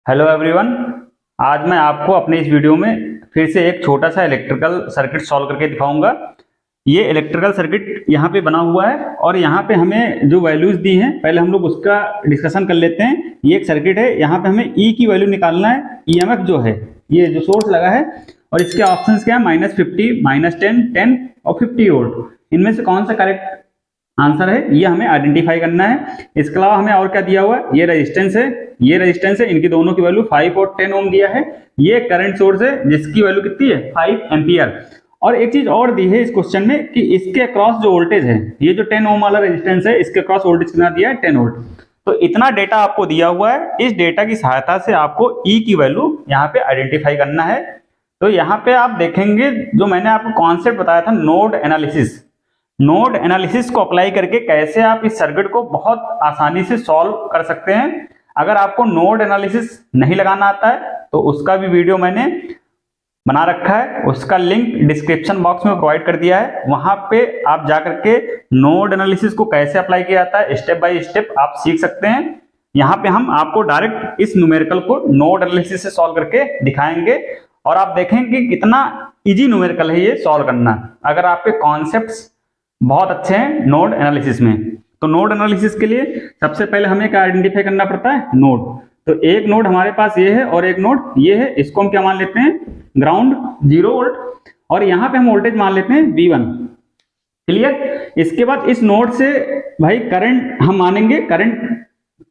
Hello everyone. आज मैं आपको अपने इस वीडियो में फिर से एक छोटा सा इलेक्ट्रिकल सर्किट सॉल्व करके दिखाऊंगा। ये इलेक्ट्रिकल सर्किट यहाँ पे बना हुआ है और यहाँ पे हमें जो वैल्यूज दी हैं पहले हम लोग उसका डिस्कशन कर लेते हैं। ये एक सर्किट है, यहाँ पे हमें ई की वैल्यू निकालना है। ईएमएफ जो है, ये जो सोर्स लगा है और इसके ऑप्शंस क्या है, -50, -10, 10 और 50 वोल्ट। इनमें से कौन सा करेक्ट आंसर है ये हमें आइडेंटिफाई करना है। इसके अलावा हमें और क्या दिया हुआ है, ये रेजिस्टेंस है, ये रेजिस्टेंस है, इनकी दोनों की वैल्यू 5 और 10 ओम दिया है। ये करंट सोर्स है जिसकी वैल्यू कितनी है, 5 एम्पियर। और एक चीज और दी है इस क्वेश्चन में कि इसके अक्रॉस जो वोल्टेज है, ये जो 10 ओम वाला रेजिस्टेंस है, इसके अक्रॉस वोल्टेज कितना दिया है, 10 वोल्ट। तो इतना डेटा आपको दिया हुआ है। इस डेटा की सहायता से आपको ई की वैल्यू यहाँ पे आइडेंटिफाई करना है। तो यहाँ पे आप देखेंगे जो मैंने आपको कॉन्सेप्ट बताया था, नोड एनालिसिस। नोड एनालिसिस को अप्लाई करके कैसे आप इस सर्किट को बहुत आसानी से सॉल्व कर सकते हैं। अगर आपको नोड एनालिसिस नहीं लगाना आता है तो उसका भी वीडियो मैंने बना रखा है, उसका लिंक डिस्क्रिप्शन बॉक्स में प्रोवाइड कर दिया है। वहां पे आप जाकर के नोड एनालिसिस को कैसे अप्लाई किया जाता है स्टेप बाय स्टेप आप सीख सकते हैं। यहाँ पे हम आपको डायरेक्ट इस न्यूमेरिकल को नोड एनालिसिस से सॉल्व करके दिखाएंगे और आप देखेंगे कितना इजी न्यूमेरिकल है ये सॉल्व करना, अगर आपके कॉन्सेप्ट्स बहुत अच्छे हैं नोड एनालिसिस में। तो नोड एनालिसिस के लिए सबसे पहले हमें क्या आइडेंटिफाई करना पड़ता है, नोड। तो एक नोड हमारे पास ये है और एक नोड ये है, इसको हम क्या मान लेते हैं, ग्राउंड 0 वोल्ट। और यहाँ पे हम वोल्टेज मान लेते हैं V1। क्लियर। इसके बाद इस नोड से भाई करंट हम मानेंगे, करंट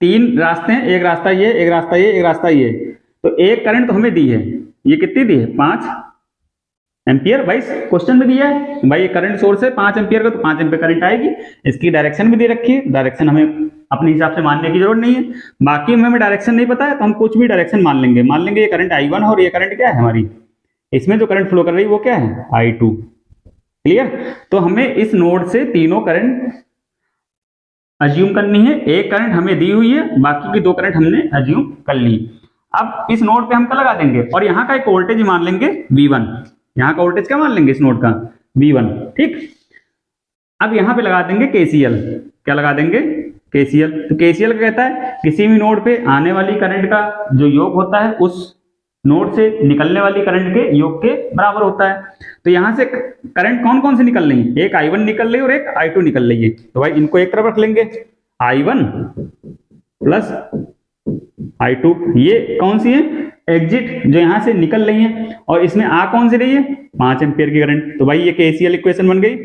3 रास्ते हैं, एक रास्ता ये, एक रास्ता ये, एक रास्ता ये। तो एक करंट तो हमें दी है, ये कितनी दी है, 5 एम्पियर। भाई क्वेश्चन में दिया है भाई ये करंट सोर्स है 5 एम्पियर का, तो 5 एम्पियर करंट आएगी। इसकी डायरेक्शन भी दे रखी है, डायरेक्शन हमें अपने हिसाब से मानने की जरूरत नहीं है। बाकी हमें डायरेक्शन नहीं पता है तो हम कुछ भी डायरेक्शन मान लेंगे। मान लेंगे ये करंट I1 और ये करंट क्या है हमारी, इसमें जो करंट फ्लो कर रही है वो क्या है, I2। क्लियर। तो हमें इस नोड से तीनों करंट अज्यूम करनी है। एक करंट हमें दी हुई है, बाकी की 2 करंट हमने अज्यूम कर ली। अब इस नोड पे हम क्या लगा देंगे, और यहाँ का एक वोल्टेज मान लेंगे V1। यहाँ का वोल्टेज क्या मान लेंगे इस नोड का, V1। ठीक। अब यहाँ पे लगा देंगे KCL। क्या लगा देंगे, KCL। तो KCL क्या कहता है, किसी भी नोड पे आने वाली करंट का जो योग होता है उस नोड से निकलने वाली करंट के योग के बराबर होता है। तो यहाँ से करंट कौन कौन से निकल रही है, एक I1 निकल रही है और एक I2 निकल रही है। तो भाई इनको एक तरफ रख लेंगे, I1 प्लस I2। ये कौन सी है, एग्जिट जो यहां से निकल रही है, और इसमें आ कौन सी रही है, 5 एम्पियर की करंट। तो भाई ये KCL इक्वेशन बन गई।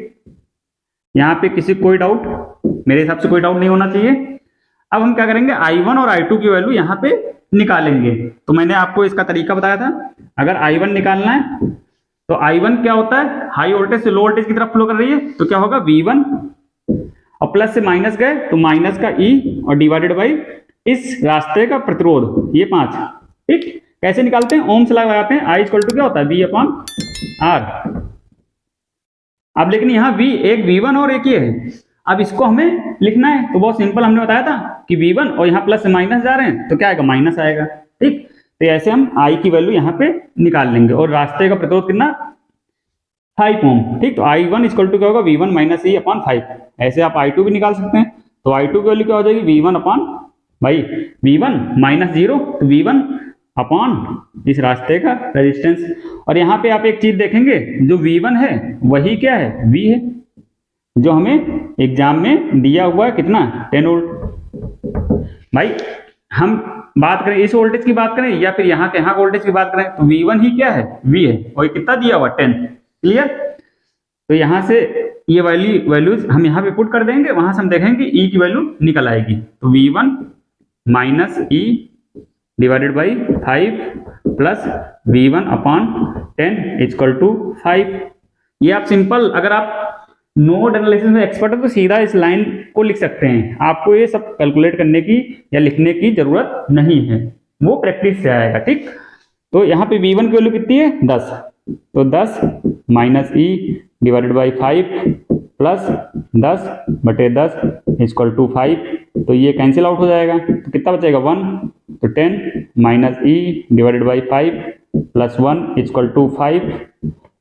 यहाँ पे किसी कोई डाउट, मेरे हिसाब से कोई डाउट नहीं होना चाहिए। अब हम क्या करेंगे, I1 और I2 की वैल्यू यहाँ पे निकालेंगे। तो मैंने आपको इसका तरीका बताया था, अगर I1 निकालना है तो I1 क्या होता है, हाई वोल्टेज से लो वोल्टेज की तरफ फ्लो कर रही है, तो क्या होगा V1, और प्लस से माइनस गए तो माइनस का E और डिवाइडेड बाई इस रास्ते का प्रतिरोध, ये 5। ठीक। कैसे निकालते हैं, ओम से लगाते हैं, I इक्वल टू क्या होता है, V/R। अब लेकिन यहाँ V, एक V1 और एक ये है। अब इसको हमें लिखना है तो बहुत सिंपल, हमने बताया था कि V1 और यहाँ प्लस से माइनस जा रहे हैं तो क्या आएगा, माइनस आएगा। ठीक। तो ऐसे हम I की वैल्यू यहाँ पे निकाल लेंगे। और रास्ते का प्रतिरोध कितना, 5 ओम। ठीक। तो I1 इक्वल टू क्या होगा, V1 - E/5। ऐसे आप I2 भी निकाल सकते हैं। तो I2 की वैल्यू क्या हो जाएगी, V1 अपॉन, भाई V1 -0 तो V1 अपॉन इस रास्ते का रेजिस्टेंस। और यहाँ पे आप एक चीज देखेंगे, जो V1 है वही क्या है, V है, जो हमें एग्जाम में दिया हुआ है कितना, 10 वोल्ट। भाई हम बात करें इस वोल्टेज की बात करें या फिर यहाँ के यहाँ वोल्टेज की बात करें, तो V1 ही क्या है, V है, और कितना दिया हुआ, 10। क्लियर। तो यहाँ से ये वैल्यूज हम यहाँ पे पुट कर देंगे, वहां से हम देखेंगे E की वैल्यू निकल आएगी। तो V1 - E divided by 5 plus V1 upon 10 equal to 5। ये आप सिंपल, अगर आप नोड एनालिसिस में एक्सपर्ट है तो सीधा इस लाइन को लिख सकते हैं। आपको ये सब कैलकुलेट करने की या लिखने की जरूरत नहीं है, वो प्रैक्टिस से आएगा। ठीक। तो यहाँ पे V1 की वैल्यू कितनी है, 10। तो 10 - E divided by 5 plus 10/10 equal to 5। तो ये कैंसिल आउट हो जाएगा, तो कितना बचेगा, 1। तो 10 - E divided by 5 plus 1 equal to 5।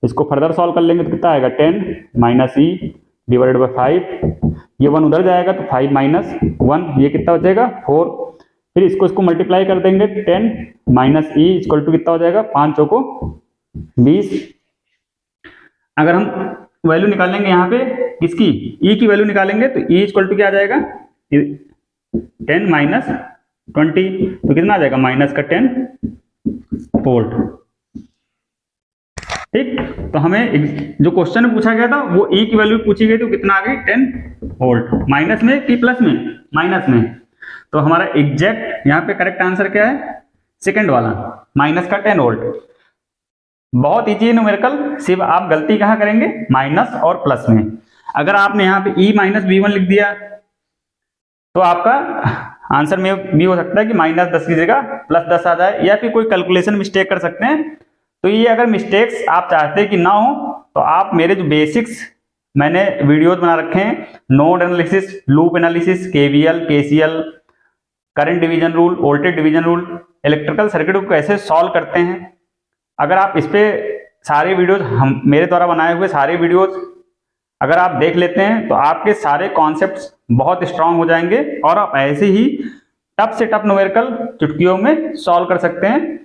इसको फर्दर सॉल्व कर लेंगे तो कितना आएगा, 10 - E डिवाइडेड बाई 5। ये 1 उधर जाएगा तो 5 - 1, ये कितना बचेगा, 4। फिर इसको मल्टीप्लाई कर देंगे 10 माइनस ई इक्वल टू कितना हो जाएगा, 5 चौको 20। अगर हम वैल्यू निकालेंगे यहाँ पे किसकी, ई की वैल्यू निकालेंगे तो ई इक्वल टू क्या आ जाएगा, 10 माइनस 20 तो कितना आ जाएगा, माइनस का 10 वोल्ट। ठीक, तो हमें जो क्वेश्चन में पूछा गया था वो ई की वैल्यू पूछी गई थी, कितना आ गई 10 वोल्ट, माइनस में कि प्लस में, माइनस में। तो हमारा एग्जैक्ट यहाँ पे करेक्ट आंसर क्या है, सेकंड वाला, माइनस का 10 वोल्ट। बहुत ईजी है न्यूमेरिकल, सिर्फ आप गलती कहाँ करेंगे, माइनस और प्लस में। अगर आपने यहाँ पे ई माइनस V1 लिख दिया तो आपका आंसर में भी हो सकता है कि माइनस 10 की जगह प्लस 10 आ जाए, या फिर कोई कैलकुलेशन मिस्टेक कर सकते हैं। तो ये अगर मिस्टेक्स आप चाहते हैं कि ना हो तो आप मेरे जो बेसिक्स मैंने वीडियोज बना रखे हैं, node analysis, loop analysis, KVL, KCL, current division rule, voltage division rule, electrical circuit को कैसे सॉल्व करते हैं, अगर आप इस पे सारे वीडियोज, हम मेरे द्वारा बनाए हुए सारे वीडियोज अगर आप देख लेते हैं तो आपके सारे कॉन्सेप्ट्स बहुत स्ट्रांग हो जाएंगे और आप ऐसे ही टफ से टफ न्यूमेरिकल चुटकियों में सॉल्व कर सकते हैं।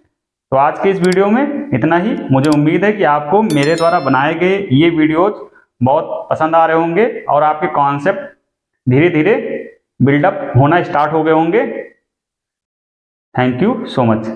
तो आज के इस वीडियो में इतना ही। मुझे उम्मीद है कि आपको मेरे द्वारा बनाए गए ये वीडियोज बहुत पसंद आ रहे होंगे और आपके कॉन्सेप्ट धीरे धीरे बिल्डअप होना स्टार्ट हो गए होंगे। Thank you so much.